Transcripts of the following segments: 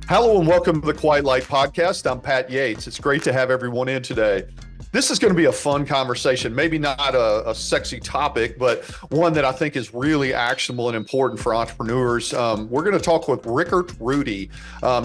Hello and welcome to the Quiet Light Podcast. I'm Pat Yates. It's great to have everyone in today. This is going to be a fun conversation, maybe not a sexy topic, but one that I think is really actionable and important for entrepreneurs. We're going to talk with Richart Ruddie.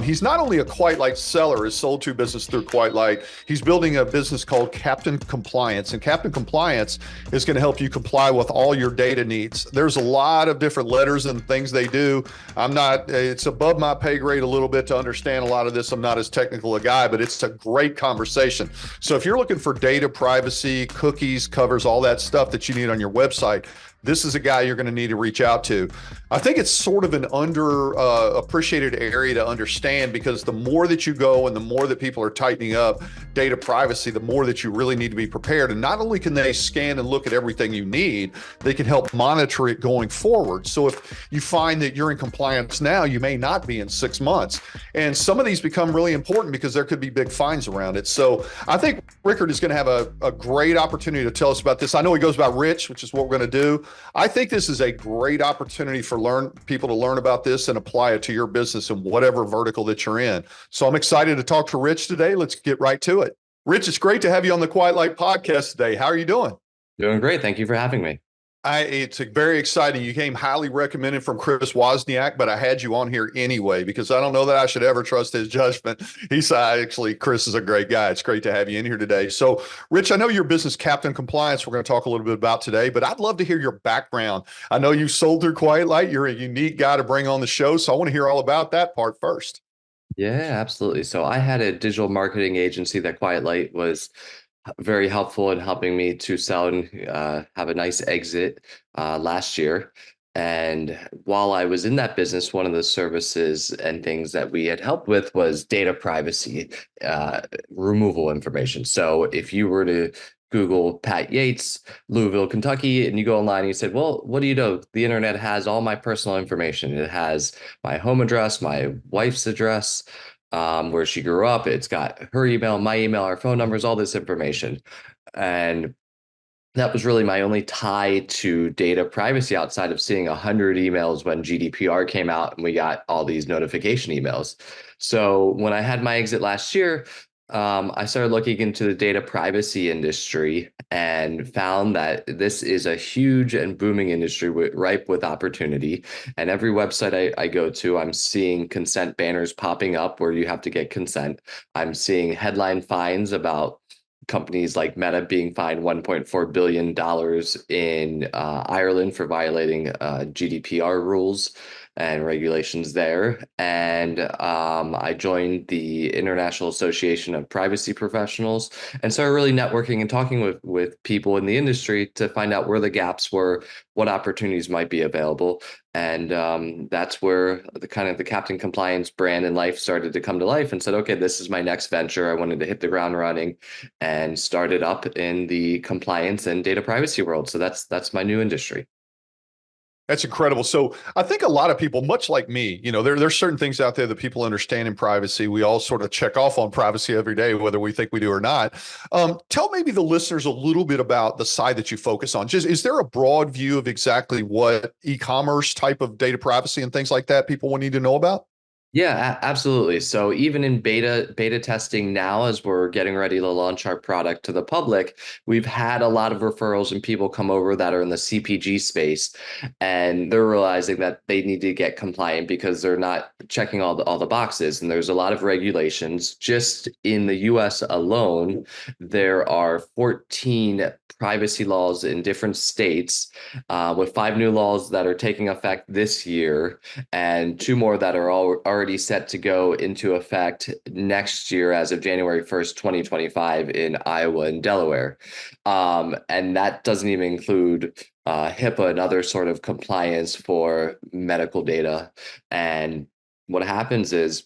He's not only a Quiet Light seller, has sold two business through Quiet Light. He's building a business called Captain Compliance, and Captain Compliance is going to help you comply with all your data needs. There's a lot of different letters and things they do. It's above my pay grade a little bit to understand a lot of this. I'm not as technical a guy, but it's a great conversation. So if you're looking for data privacy, cookies, covers, all that stuff that you need on your website, this is a guy you're going to need to reach out to. I think it's sort of an appreciated area to understand, because the more that you go and the more that people are tightening up data privacy, the more that you really need to be prepared. And not only can they scan and look at everything you need, they can help monitor it going forward. So if you find that you're in compliance now, you may not be in 6 months. And some of these become really important because there could be big fines around it. So I think Richart is going to have a great opportunity to tell us about this. I know he goes by Rich, which is what we're going to do. I think this is a great opportunity for people to learn about this and apply it to your business in whatever vertical that you're in. So I'm excited to talk to Rich today. Let's get right to it. Rich, it's great to have you on the Quiet Light Podcast today. How are you doing? Doing great. Thank you for having me. It's very exciting. You came highly recommended from Chris Wozniak, but I had you on here anyway because I don't know that I should ever trust his judgment. Chris is a great guy. It's great to have you in here today. So, Rich, I know your business, Captain Compliance, we're going to talk a little bit about today, but I'd love to hear your background. I know you sold through Quiet Light. You're a unique guy to bring on the show, so I want to hear all about that part first. Yeah, absolutely. So I had a digital marketing agency that Quiet Light was very helpful in helping me to sell and have a nice exit last year. And while I was in that business, one of the services and things that we had helped with was data privacy, removal information. So if you were to Google Pat Yates, Louisville, Kentucky, and you go online and you said, well, what do you know? The internet has all my personal information. It has my home address, my wife's address, where she grew up. It's got her email, my email, our phone numbers, all this information. And that was really my only tie to data privacy outside of seeing 100 emails when GDPR came out and we got all these notification emails. So when I had my exit last year, I started looking into the data privacy industry and found that this is a huge and booming industry ripe with opportunity. And every website I go to, I'm seeing consent banners popping up where you have to get consent. I'm seeing headline fines about companies like Meta being fined $1.4 billion in Ireland for violating GDPR rules and regulations there. And I joined the International Association of Privacy Professionals and started really networking and talking with people in the industry to find out where the gaps were, what opportunities might be available. And that's where the Captain Compliance brand and life started to come to life, and said, okay, this is my next venture. I wanted to hit the ground running and started up in the compliance and data privacy world. So that's my new industry. That's incredible. So I think a lot of people, much like me, there's certain things out there that people understand in privacy. We all sort of check off on privacy every day, whether we think we do or not. Tell maybe the listeners a little bit about the side that you focus on. Just, is there a broad view of exactly what e-commerce type of data privacy and things like that people will need to know about? Yeah, absolutely. So even in beta testing now, as we're getting ready to launch our product to the public, we've had a lot of referrals and people come over that are in the CPG space, and they're realizing that they need to get compliant because they're not checking all the boxes. And there's a lot of regulations. Just in the US alone, there are 14 privacy laws in different states, with 5 new laws that are taking effect this year and 2 more that are already set to go into effect next year as of January 1st, 2025 in Iowa and Delaware. And that doesn't even include HIPAA and other sort of compliance for medical data. And what happens is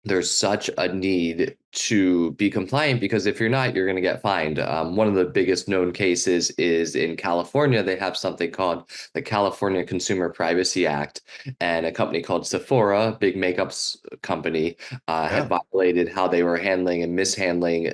there's such a need to be compliant, because if you're not, you're going to get fined. One of the biggest known cases is in California. They have something called the California Consumer Privacy Act, and a company called Sephora, big makeup company, had violated how they were handling and mishandling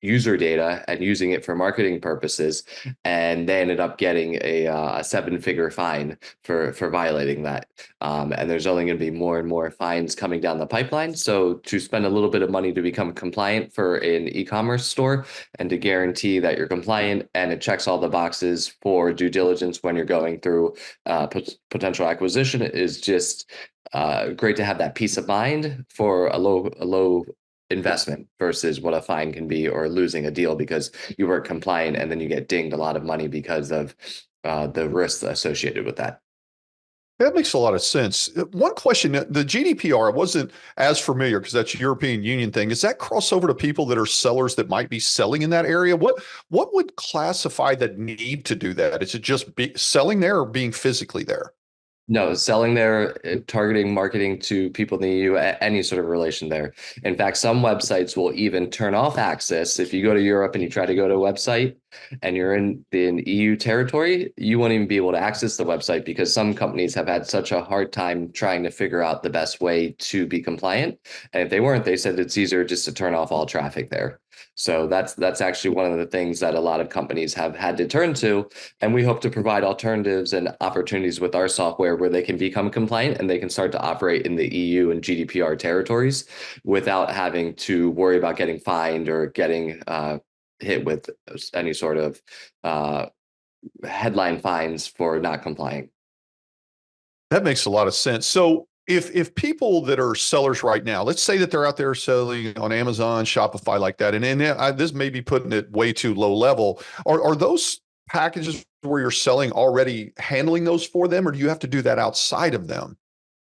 user data and using it for marketing purposes, and they ended up getting a seven-figure fine for violating that. And there's only going to be more and more fines coming down the pipeline. So to spend a little bit of money to become compliant for an e-commerce store and to guarantee that you're compliant and it checks all the boxes for due diligence when you're going through potential acquisition is just great to have that peace of mind for a low investment versus what a fine can be, or losing a deal because you weren't compliant and then you get dinged a lot of money because of the risks associated with that. That makes a lot of sense. One question, the GDPR, I wasn't as familiar because that's a European Union thing. Does that cross over to people that are sellers that might be selling in that area? What would classify the need to do that? Is it just selling there or being physically there? No, selling there, targeting marketing to people in the EU, any sort of relation there. In fact, some websites will even turn off access. If you go to Europe and you try to go to a website and you're in the EU territory, you won't even be able to access the website because some companies have had such a hard time trying to figure out the best way to be compliant. And if they weren't, they said it's easier just to turn off all traffic there. So that's actually one of the things that a lot of companies have had to turn to. And we hope to provide alternatives and opportunities with our software where they can become compliant and they can start to operate in the EU and GDPR territories without having to worry about getting fined or getting hit with any sort of headline fines for not complying. That makes a lot of sense. So if people that are sellers right now, let's say that they're out there selling on Amazon, Shopify like that, and this may be putting it way too low level, are those packages where you're selling already handling those for them, or do you have to do that outside of them?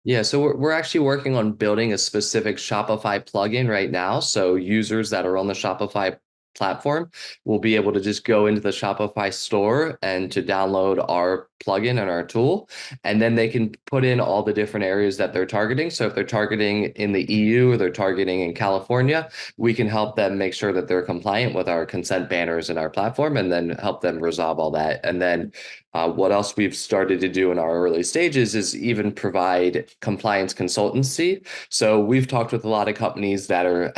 Yeah, so we're actually working on building a specific Shopify plugin right now. So users that are on the Shopify platform will be able to just go into the Shopify store and to download our plugin and our tool. And then they can put in all the different areas that they're targeting. So if they're targeting in the EU or they're targeting in California, we can help them make sure that they're compliant with our consent banners in our platform and then help them resolve all that. And then what else we've started to do in our early stages is even provide compliance consultancy. So we've talked with a lot of companies that are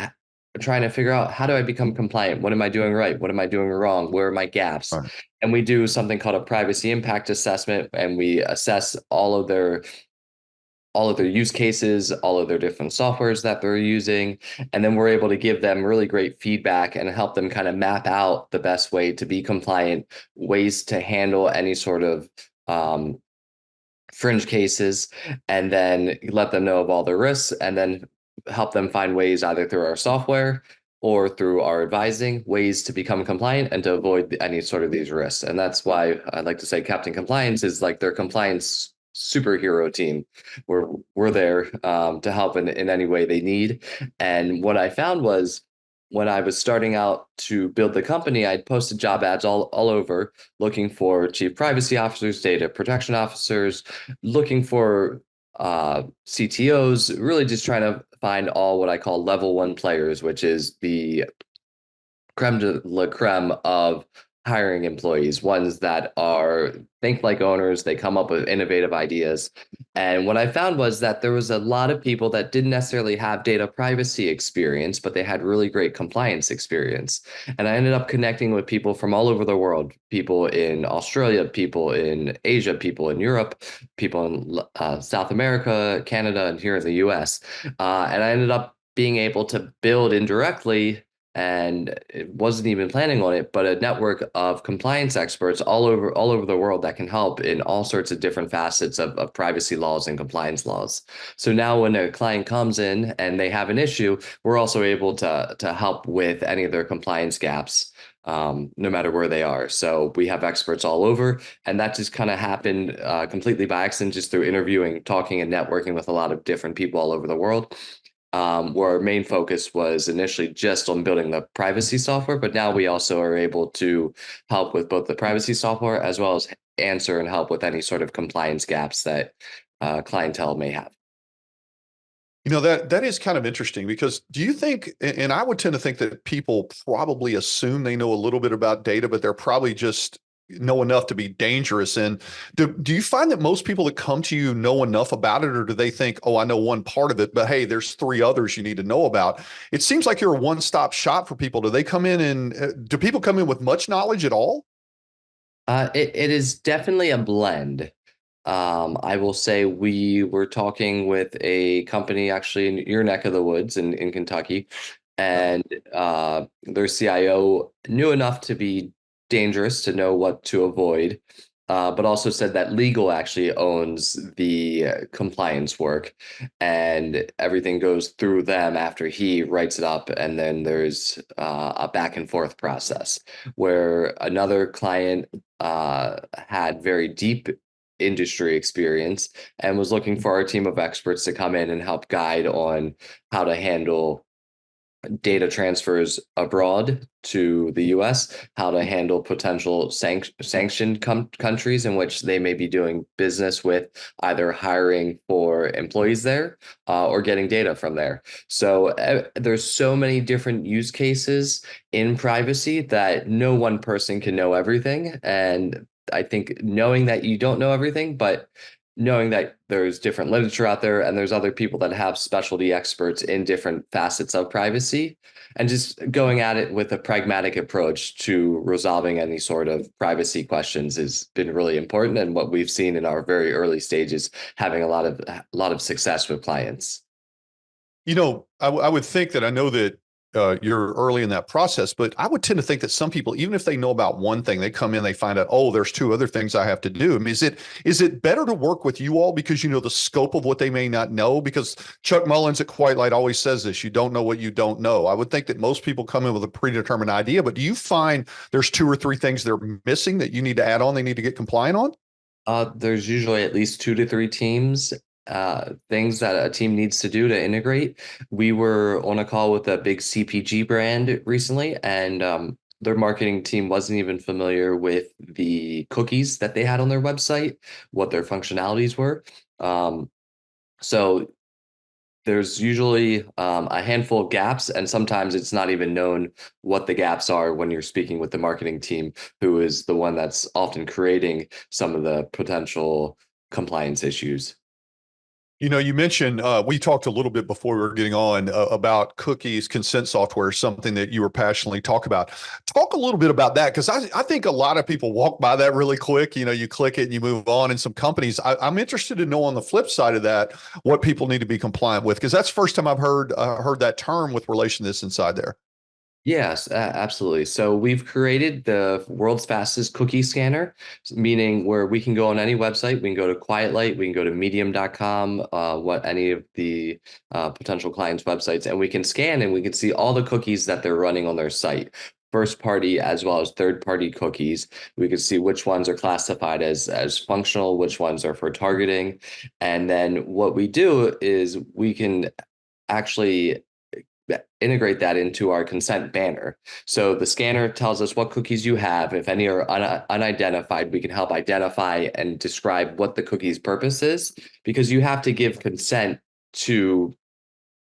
trying to figure out, how do I become compliant? What am I doing right? What am I doing wrong? Where are my gaps? Right. And we do something called a privacy impact assessment, and we assess all of their use cases, all of their different softwares that they're using. And then we're able to give them really great feedback and help them kind of map out the best way to be compliant, ways to handle any sort of fringe cases, and then let them know of all the risks, and then help them find ways either through our software or through our advising, ways to become compliant and to avoid any sort of these risks. And that's why I like to say Captain Compliance is like their compliance superhero team. We're there to help in any way they need. And what I found was, when I was starting out to build the company, I'd posted job ads all over looking for chief privacy officers, data protection officers, looking for CTOs, really just trying to find all what I call level one players, which is the creme de la creme of hiring employees, ones that think like owners, they come up with innovative ideas. And what I found was that there was a lot of people that didn't necessarily have data privacy experience, but they had really great compliance experience. And I ended up connecting with people from all over the world, people in Australia, people in Asia, people in Europe, people in South America, Canada, and here in the US. And I ended up being able to build indirectly, and it wasn't even planning on it, but a network of compliance experts all over the world that can help in all sorts of different facets of privacy laws and compliance laws. So now when a client comes in and they have an issue, we're also able to help with any of their compliance gaps, no matter where they are. So we have experts all over, and that just kind of happened completely by accident, just through interviewing, talking, and networking with a lot of different people all over the world. Where our main focus was initially just on building the privacy software, but now we also are able to help with both the privacy software as well as answer and help with any sort of compliance gaps that clientele may have. That is kind of interesting because do you think, and I would tend to think that people probably assume they know a little bit about data, but they're probably just know enough to be dangerous. And do you find that most people that come to you know enough about it, or do they think, oh, I know one part of it, but hey, there's three others you need to know about? It seems like you're a one-stop shop for people. Do they come in and do people come in with much knowledge at all? It is definitely a blend. I will say we were talking with a company actually in your neck of the woods in Kentucky, and their CIO knew enough to be dangerous to know what to avoid, but also said that legal actually owns the compliance work, and everything goes through them after he writes it up, and then there's a back and forth process where another client had very deep industry experience and was looking for our team of experts to come in and help guide on how to handle data transfers abroad to the US, how to handle potential sanctioned countries in which they may be doing business with, either hiring for employees there or getting data from there. So there's so many different use cases in privacy that no one person can know everything. And I think knowing that you don't know everything, but knowing that there's different literature out there and there's other people that have specialty experts in different facets of privacy, and just going at it with a pragmatic approach to resolving any sort of privacy questions has been really important, and what we've seen in our very early stages having a lot of success with clients. I would think that I know that you're early in that process, but I would tend to think that some people, even if they know about one thing, they come in, they find out, oh, there's two other things I have to do. I mean, is it better to work with you all because you know the scope of what they may not know? Because Chuck Mullins at Quiet Light always says this: you don't know what you don't know. I would think that most people come in with a predetermined idea, but do you find there's two or three things they're missing that you need to add on, they need to get compliant on? There's usually at least 2 to 3 things that a team needs to do to integrate. We were on a call with a big CPG brand recently, and their marketing team wasn't even familiar with the cookies that they had on their website, what their functionalities were. So there's usually a handful of gaps, and sometimes it's not even known what the gaps are when you're speaking with the marketing team, who is the one that's often creating some of the potential compliance issues. You mentioned we talked a little bit before we were getting on about cookies, consent software, something that you were passionately talk about. Talk a little bit about that because I think a lot of people walk by that really quick. You click it and you move on. And some companies, I'm interested to know on the flip side of that what people need to be compliant with, because that's the first time I've heard that term with relation to this inside there. Yes, absolutely. So we've created the world's fastest cookie scanner, meaning where we can go on any website. We can go to Quiet Light, we can go to medium.com, what any of the potential clients' websites, and we can scan and we can see all the cookies that they're running on their site. First party as well as third party cookies. We can see which ones are classified as functional, which ones are for targeting. And then what we do is we can actually integrate that into our consent banner. So the scanner tells us what cookies you have. If any are unidentified, we can help identify and describe what the cookie's purpose is, because you have to give consent to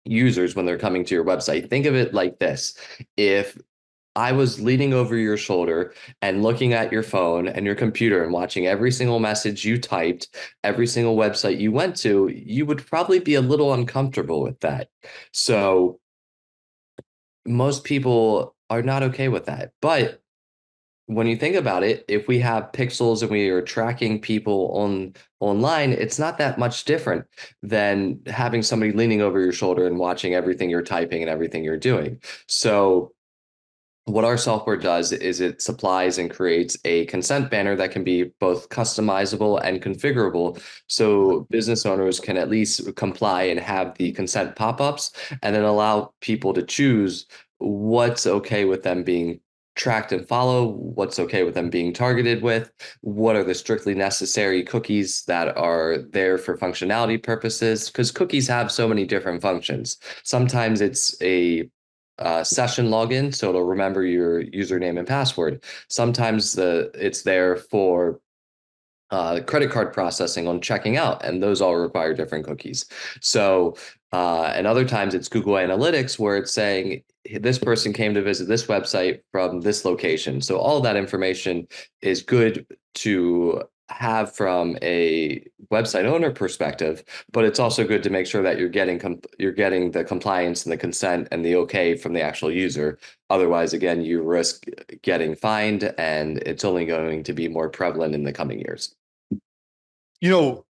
users when they're coming to your website. Think of it like this. If I was leaning over your shoulder and looking at your phone and your computer and watching every single message you typed, every single website you went to, you would probably be a little uncomfortable with that. So most people are not okay with that. But when you think about it, if we have pixels and we are tracking people online, it's not that much different than having somebody leaning over your shoulder and watching everything you're typing and everything you're doing. So what our software does is it supplies and creates a consent banner that can be both customizable and configurable. So business owners can at least comply and have the consent pop-ups, and then allow people to choose what's okay with them being tracked and follow, what's okay with them being targeted with, what are the strictly necessary cookies that are there for functionality purposes, because cookies have so many different functions. Sometimes it's a session login, so it'll remember your username and password. Sometimes it's there for credit card processing on checking out, and those all require different cookies. So, and other times it's Google Analytics where it's saying this person came to visit this website from this location. So all that information is good to have from a website owner perspective, but it's also good to make sure that you're getting the compliance and the consent and the okay from the actual user. Otherwise, again, you risk getting fined, and it's only going to be more prevalent in the coming years. You know,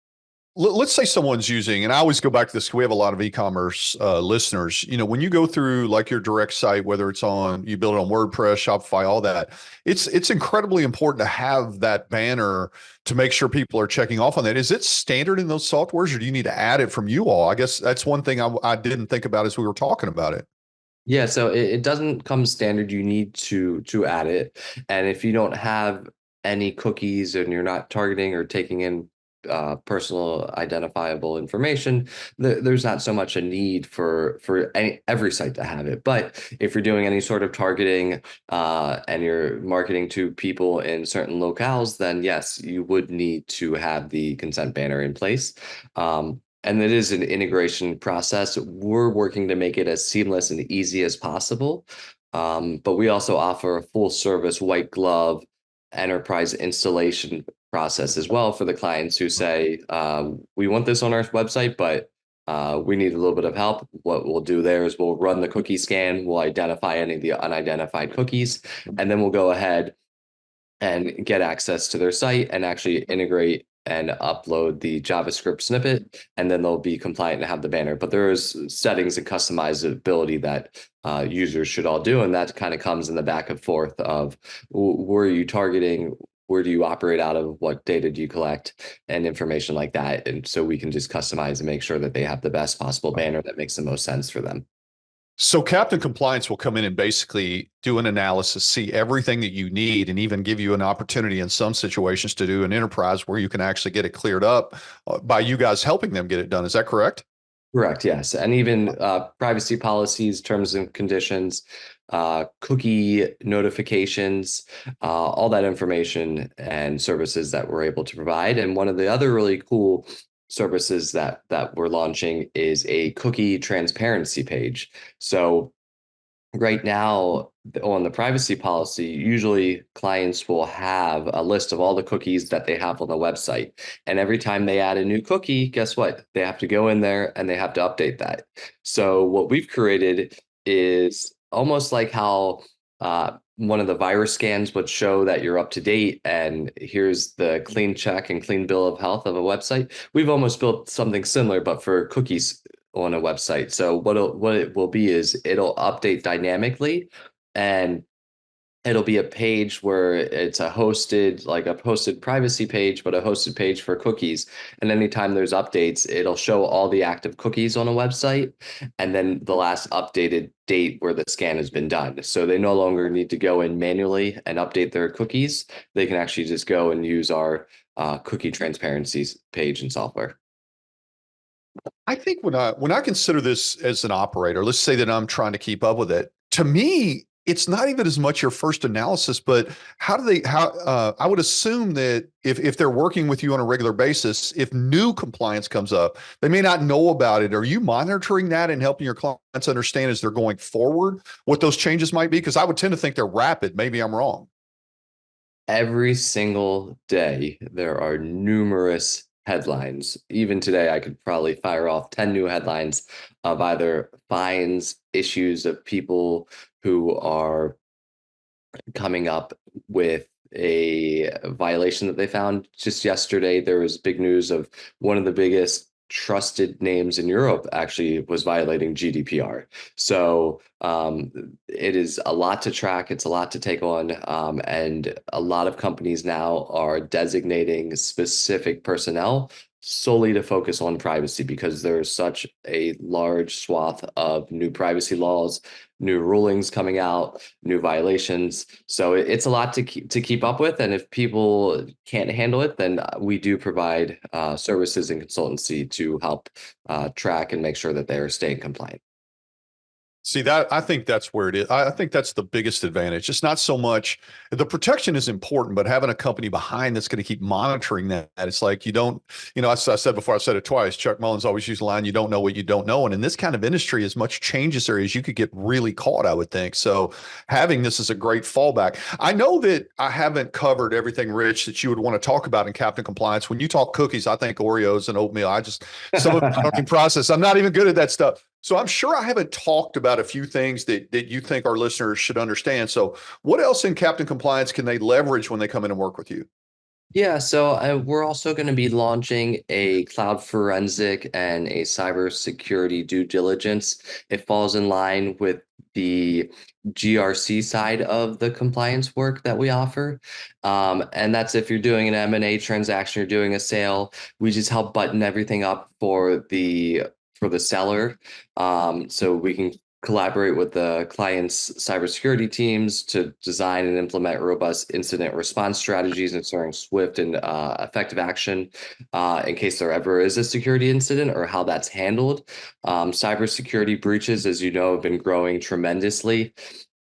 let's say someone's using, and I always go back to this. We have a lot of e-commerce listeners. When you go through like your direct site, whether it's you build it on WordPress, Shopify, all that, it's incredibly important to have that banner to make sure people are checking off on that. Is it standard in those softwares, or do you need to add it from you all? I guess that's one thing I didn't think about as we were talking about it. Yeah, so it doesn't come standard. You need to add it. And if you don't have any cookies and you're not targeting or taking in personal identifiable information, there's not so much a need for every site to have it. But if you're doing any sort of targeting and you're marketing to people in certain locales, then yes, you would need to have the consent banner in place. And it is an integration process. We're working to make it as seamless and easy as possible. But we also offer a full service white glove enterprise installation process as well for the clients who say, we want this on our website, but we need a little bit of help. What we'll do there is we'll run the cookie scan, we'll identify any of the unidentified cookies, and then we'll go ahead and get access to their site and actually integrate and upload the JavaScript snippet, and then they'll be compliant and have the banner. But there is settings and customizability that users should all do, and that kind of comes in the back and forth of where are you targeting, where do you operate out of, what data do you collect, and information like that. And so we can just customize and make sure that they have the best possible banner that makes the most sense for them. So Captain Compliance will come in and basically do an analysis, see everything that you need, and even give you an opportunity in some situations to do an enterprise where you can actually get it cleared up by you guys helping them get it done. Is that correct? Correct, yes. And even privacy policies, terms and conditions, cookie notifications, all that information and services that we're able to provide. And one of the other really cool services that we're launching is a cookie transparency page. So right now, on the privacy policy, usually clients will have a list of all the cookies that they have on the website. And every time they add a new cookie, guess what? They have to go in there and they have to update that. So what we've created is almost like how one of the virus scans would show that you're up to date and here's the clean check and clean bill of health of a website. We've almost built something similar, but for cookies on a website. So what it will be is it'll update dynamically, and it'll be a page where it's a hosted privacy page, but a hosted page for cookies. And anytime there's updates, it'll show all the active cookies on a website and then the last updated date where the scan has been done. So they no longer need to go in manually and update their cookies. They can actually just go and use our cookie transparencies page and software. I think when I consider this as an operator, let's say that I'm trying to keep up with it. To me, it's not even as much your first analysis, but I would assume that if they're working with you on a regular basis, if new compliance comes up, they may not know about it. Are you monitoring that and helping your clients understand as they're going forward what those changes might be? Because I would tend to think they're rapid. Maybe I'm wrong. Every single day, there are numerous headlines. Even today, I could probably fire off 10 new headlines of either fines, issues of people who are coming up with a violation that they found. Just yesterday, there was big news of one of the biggest trusted names in Europe actually was violating GDPR. So it is a lot to track. It's a lot to take on. And a lot of companies now are designating specific personnel solely to focus on privacy because there's such a large swath of new privacy laws, new rulings coming out, new violations. So it's a lot to keep up with. And if people can't handle it, then we do provide services and consultancy to help track and make sure that they're staying compliant. See that I think that's where it is. I think that's the biggest advantage. It's not so much the protection is important, but having a company behind that's going to keep monitoring that. It's like you don't, I said before, I said it twice. Chuck Mullins always used the line, "You don't know what you don't know." And in this kind of industry, as much change as there is, you could get really caught, I would think. So having this is a great fallback. I know that I haven't covered everything, Rich, that you would want to talk about in Captain Compliance. When you talk cookies, I think Oreos and oatmeal. Some of the cooking process. I'm not even good at that stuff. So I'm sure I haven't talked about a few things that you think our listeners should understand. So what else in Captain Compliance can they leverage when they come in and work with you? Yeah, so we're also going to be launching a cloud forensic and a cybersecurity due diligence. It falls in line with the GRC side of the compliance work that we offer. And that's if you're doing an M&A transaction, you're doing a sale, we just help button everything up for the seller. So we can collaborate with the client's cybersecurity teams to design and implement robust incident response strategies, ensuring swift and effective action in case there ever is a security incident or how that's handled. Cybersecurity breaches, as you know, have been growing tremendously.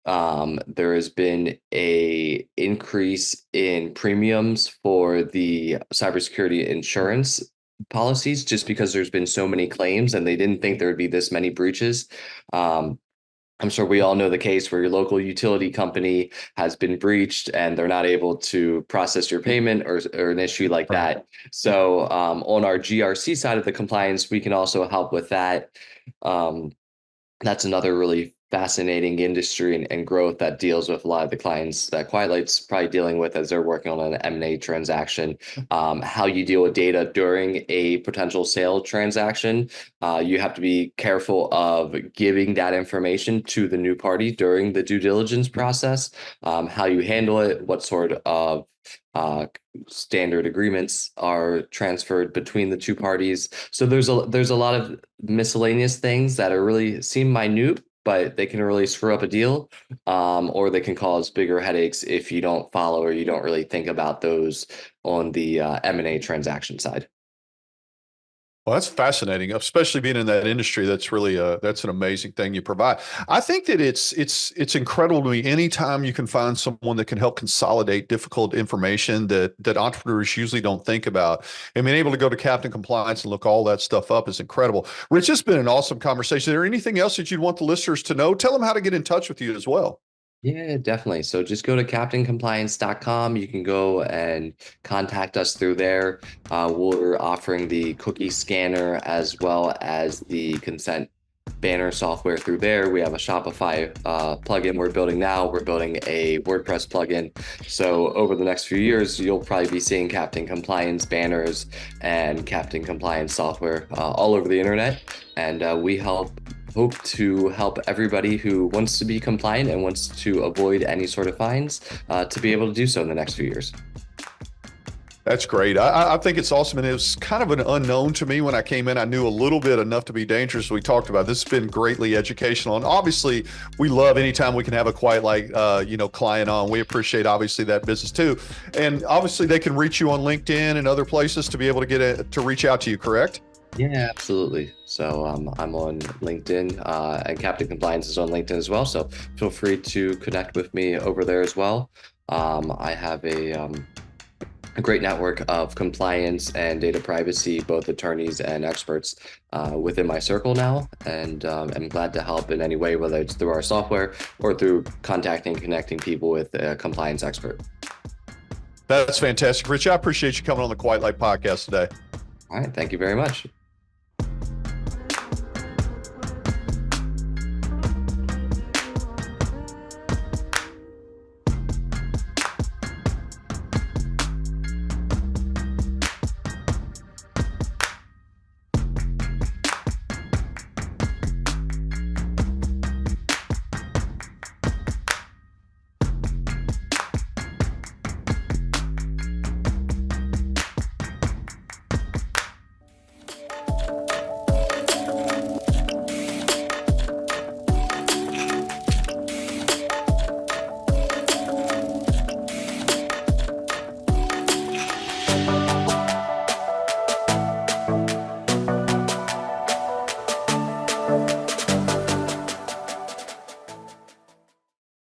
There has been a increase in premiums for the cybersecurity insurance policies just because there's been so many claims and they didn't think there would be this many breaches. I'm sure we all know the case where your local utility company has been breached and they're not able to process your payment or an issue like that. So on our GRC side of the compliance, we can also help with that. That's another really fascinating industry and growth that deals with a lot of the clients that Quiet Light's probably dealing with as they're working on an M&A transaction. How you deal with data during a potential sale transaction. You have to be careful of giving that information to the new party during the due diligence process. How you handle it, what sort of standard agreements are transferred between the two parties. So there's a lot of miscellaneous things that are really seem minute, but they can really screw up a deal, or they can cause bigger headaches if you don't follow or you don't really think about those on the M&A transaction side. Well, that's fascinating, especially being in that industry. That's really that's an amazing thing you provide. I think that it's incredible to me anytime you can find someone that can help consolidate difficult information that entrepreneurs usually don't think about. And being able to go to Captain Compliance and look all that stuff up is incredible. Rich, it's been an awesome conversation. Is there anything else that you'd want the listeners to know? Tell them how to get in touch with you as well. Yeah, definitely. So just go to captaincompliance.com. You can go and contact us through there. We're offering the cookie scanner as well as the consent banner software through there. We have a Shopify plugin we're building now. We're building a WordPress plugin. So over the next few years, you'll probably be seeing Captain Compliance banners and Captain Compliance software all over the internet. And we hope to help everybody who wants to be compliant and wants to avoid any sort of fines to be able to do so in the next few years. That's great. I think it's awesome. And it was kind of an unknown to me when I came in. I knew a little bit enough to be dangerous. We talked about this has been greatly educational. And obviously, we love anytime we can have a Quiet Light client on. We appreciate obviously that business too. And obviously they can reach you on LinkedIn and other places to be able to to reach out to you, correct? Yeah, absolutely. So I'm on LinkedIn and Captain Compliance is on LinkedIn as well. So feel free to connect with me over there as well. I have a great network of compliance and data privacy, both attorneys and experts within my circle now. And I'm glad to help in any way, whether it's through our software or through contacting, connecting people with a compliance expert. That's fantastic. Rich, I appreciate you coming on the Quiet Light podcast today. All right. Thank you very much.